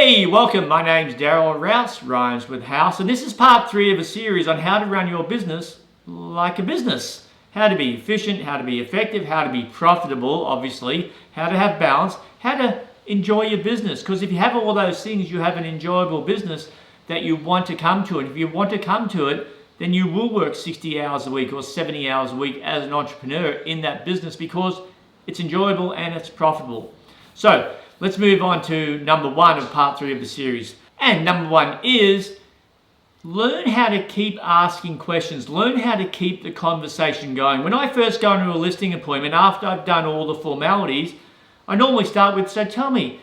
Hey, welcome. My name's Daryl Rouse, rhymes with house, and this is part 3 of a series on how to run your business like a business. How to be efficient, how to be effective, how to be profitable, obviously, how to have balance, how to enjoy your business. Because if you have all those things, you have an enjoyable business that you want to come to. And if you want to come to it, then you will work 60 hours a week or 70 hours a week as an entrepreneur in that business because it's enjoyable and it's profitable. So let's move on to number 1 of part 3 of the series. And number 1 is learn how to keep asking questions. Learn how to keep the conversation going. When I first go into a listing appointment, after I've done all the formalities, I normally start with, so tell me,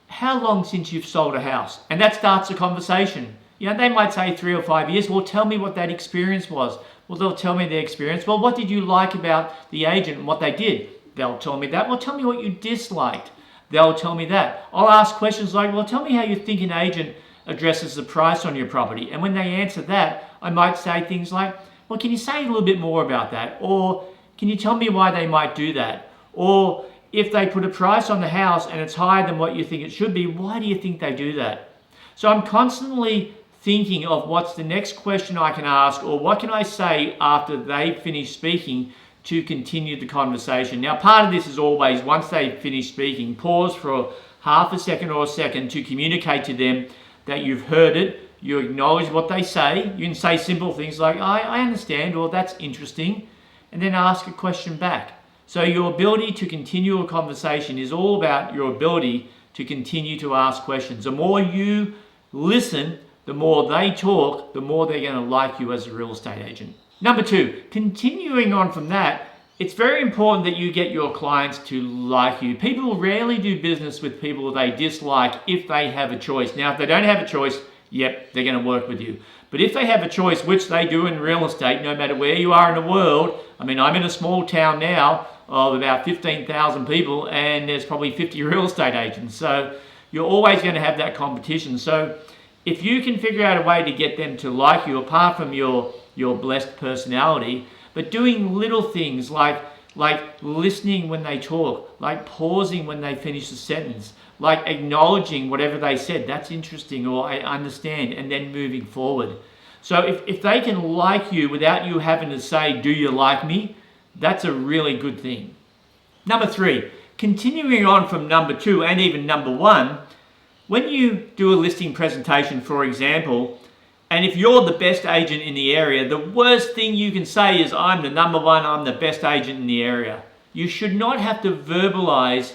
how long since you've sold a house? And that starts a conversation. They might say 3 or 5 years. Well, tell me what that experience was. Well, they'll tell me their experience. Well, what did you like about the agent and what they did? They'll tell me that. Well, tell me what you disliked. They'll tell me that. I'll ask questions like, well, tell me how you think an agent addresses the price on your property. And when they answer that, I might say things like, well, can you say a little bit more about that? Or can you tell me why they might do that? Or if they put a price on the house and it's higher than what you think it should be, why do you think they do that? So I'm constantly thinking of what's the next question I can ask, or what can I say after they finish speaking to continue the conversation. Now, part of this is always, once they finish speaking, pause for half a second or a second to communicate to them that you've heard it, you acknowledge what they say. You can say simple things like, I understand, or that's interesting, and then ask a question back. So your ability to continue a conversation is all about your ability to continue to ask questions. The more you listen, the more they talk, the more they're going to like you as a real estate agent. Number 2, continuing on from that, it's very important that you get your clients to like you. People rarely do business with people they dislike if they have a choice. Now, if they don't have a choice, yep, they're going to work with you. But if they have a choice, which they do in real estate, no matter where you are in the world, I'm in a small town now of about 15,000 people, and there's probably 50 real estate agents. So you're always going to have that competition. So if you can figure out a way to get them to like you, apart from your blessed personality, but doing little things like listening when they talk, like pausing when they finish a sentence, like acknowledging whatever they said, that's interesting, or I understand, and then moving forward. So if they can like you without you having to say, do you like me? That's a really good thing. Number 3, continuing on from number 2 and even number 1, when you do a listing presentation, for example, and if you're the best agent in the area, the worst thing you can say is, I'm the number 1, I'm the best agent in the area. You should not have to verbalize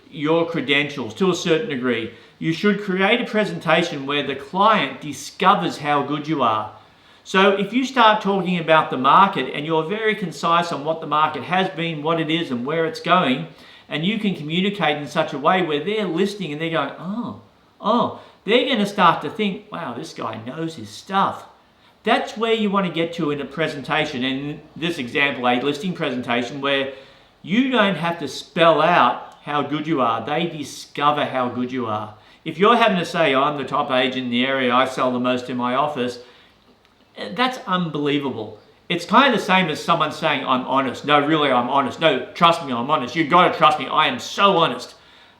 your credentials to a certain degree. You should create a presentation where the client discovers how good you are. So if you start talking about the market and you're very concise on what the market has been, what it is, and where it's going, and you can communicate in such a way where they're listening and they're going, oh, they're going to start to think, wow, this guy knows his stuff. That's where you want to get to in a presentation. In this example, a listing presentation, where you don't have to spell out how good you are. They discover how good you are. If you're having to say, I'm the top agent in the area, I sell the most in my office, that's unbelievable. It's kind of the same as someone saying, I'm honest. No, really, I'm honest. No, trust me, I'm honest. You've got to trust me. I am so honest.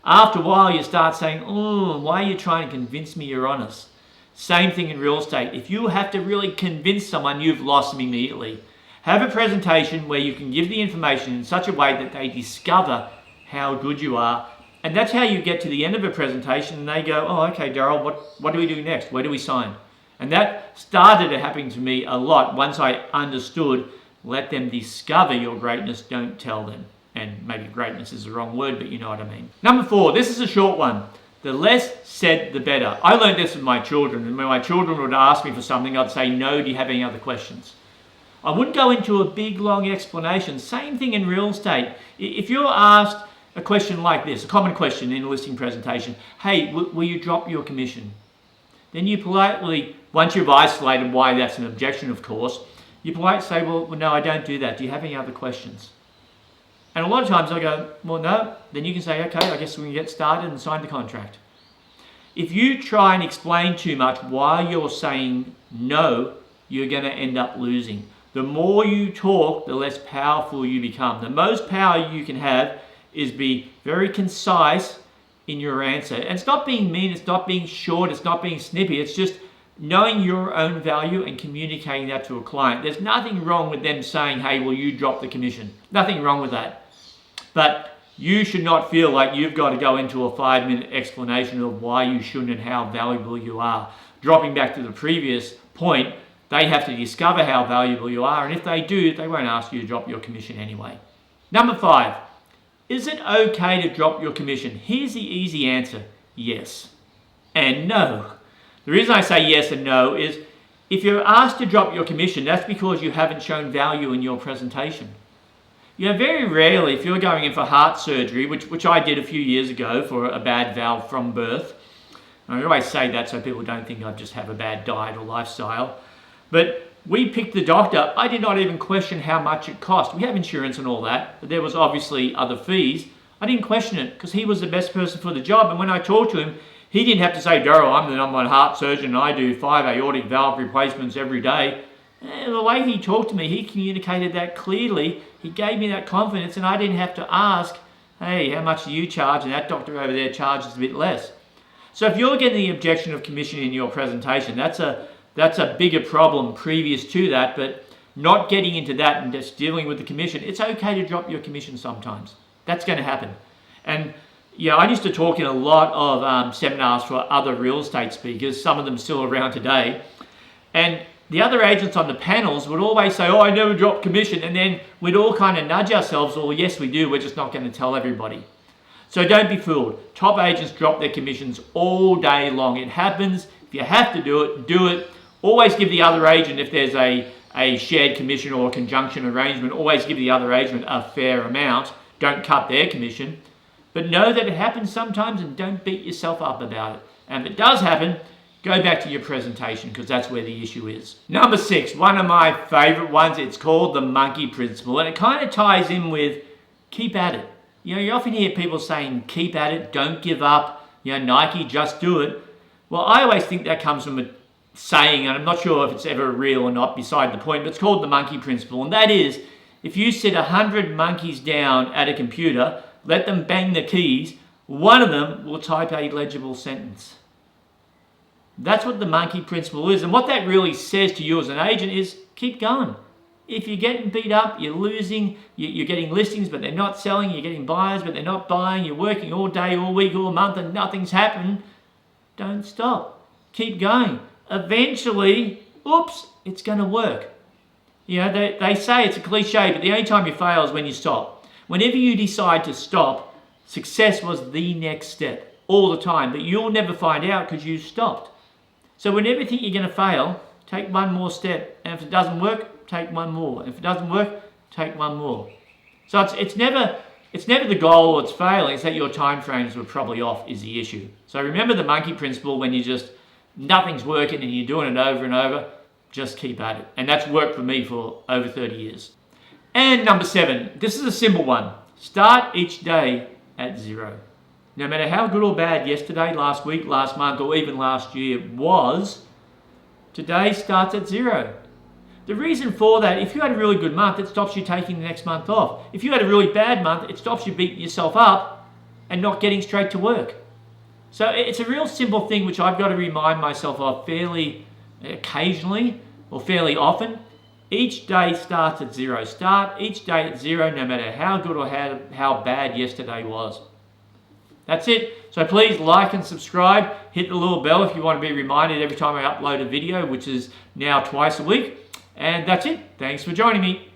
After a while, you start saying, why are you trying to convince me you're honest? Same thing in real estate. If you have to really convince someone, you've lost them immediately. Have a presentation where you can give the information in such a way that they discover how good you are. And that's how you get to the end of a presentation and they go, oh, okay, Daryl, what do we do next? Where do we sign? And that started happening to me a lot once I understood, let them discover your greatness, don't tell them. And maybe greatness is the wrong word, but you know what I mean. Number 4, this is a short one. The less said, the better. I learned this with my children. And when my children would ask me for something, I'd say, no, do you have any other questions? I wouldn't go into a big, long explanation. Same thing in real estate. If you're asked a question like this, a common question in a listing presentation, hey, will you drop your commission? Then you politely, once you've isolated why that's an objection, of course, you politely say, well, no, I don't do that. Do you have any other questions? And a lot of times I go, well, no. Then you can say, okay, I guess we can get started and sign the contract. If you try and explain too much while you're saying no, you're going to end up losing. The more you talk, the less powerful you become. The most power you can have is be very concise in your answer. And it's not being mean, it's not being short, it's not being snippy, it's just knowing your own value and communicating that to a client. There's nothing wrong with them saying, hey, will you drop the commission? Nothing wrong with that. But you should not feel like you've got to go into a 5-minute explanation of why you shouldn't and how valuable you are. Dropping back to the previous point, they have to discover how valuable you are, and if they do, they won't ask you to drop your commission anyway. Number 5, is it okay to drop your commission? Here's the easy answer: yes and no. The reason I say yes and no is if you're asked to drop your commission, that's because you haven't shown value in your presentation. You know, very rarely, if you're going in for heart surgery, which I did a few years ago for a bad valve from birth, I always say that so people don't think I just have a bad diet or lifestyle, but we picked the doctor. I did not even question how much it cost. We have insurance and all that, but there was obviously other fees. I didn't question it because he was the best person for the job, and when I talked to him, he didn't have to say, Daryl, I'm the number 1 heart surgeon and I do 5 aortic valve replacements every day. The way he talked to me, he communicated that clearly. He gave me that confidence and I didn't have to ask, hey, how much do you charge? And that doctor over there charges a bit less. So if you're getting the objection of commission in your presentation, that's a bigger problem previous to that, but not getting into that and just dealing with the commission, it's okay to drop your commission sometimes. That's going to happen. And yeah, I used to talk in a lot of seminars for other real estate speakers, some of them still around today. And the other agents on the panels would always say, oh, I never drop commission. And then we'd all kind of nudge ourselves, well, yes, we do. We're just not going to tell everybody. So don't be fooled. Top agents drop their commissions all day long. It happens. If you have to do it, do it. Always give the other agent, if there's a shared commission or a conjunction arrangement, always give the other agent a fair amount. Don't cut their commission. But know that it happens sometimes and don't beat yourself up about it. And if it does happen, go back to your presentation because that's where the issue is. Number 6, one of my favorite ones, it's called the monkey principle. And it kind of ties in with keep at it. You know, you often hear people saying keep at it, don't give up, you know, Nike, just do it. Well, I always think that comes from a saying, and I'm not sure if it's ever real or not, beside the point, but it's called the monkey principle. And that is, if you sit 100 monkeys down at a computer, let them bang the keys, one of them will type a legible sentence. That's what the monkey principle is. And what that really says to you as an agent is keep going. If you're getting beat up, you're losing, you're getting listings but they're not selling, you're getting buyers but they're not buying, you're working all day, all week, all month and nothing's happened, don't stop. Keep going. Eventually, oops, it's going to work. You know, they say it's a cliche, but the only time you fail is when you stop. Whenever you decide to stop, success was the next step all the time, but you'll never find out because you stopped. So whenever you think you're going to fail, take one more step. And if it doesn't work, take one more. And if it doesn't work, take one more. So it's never the goal that's failing, it's that your time frames were probably off is the issue. So remember the monkey principle when nothing's working and you're doing it over and over, just keep at it. And that's worked for me for over 30 years. And number 7, this is a simple one. Start each day at 0. No matter how good or bad yesterday, last week, last month, or even last year was, today starts at 0. The reason for that, if you had a really good month, it stops you taking the next month off. If you had a really bad month, it stops you beating yourself up and not getting straight to work. So it's a real simple thing which I've got to remind myself of fairly occasionally or fairly often. Each day starts at 0. Start each day at 0 no matter how good or how bad yesterday was. That's it. So please like and subscribe. Hit the little bell if you want to be reminded every time I upload a video, which is now twice a week. And that's it. Thanks for joining me.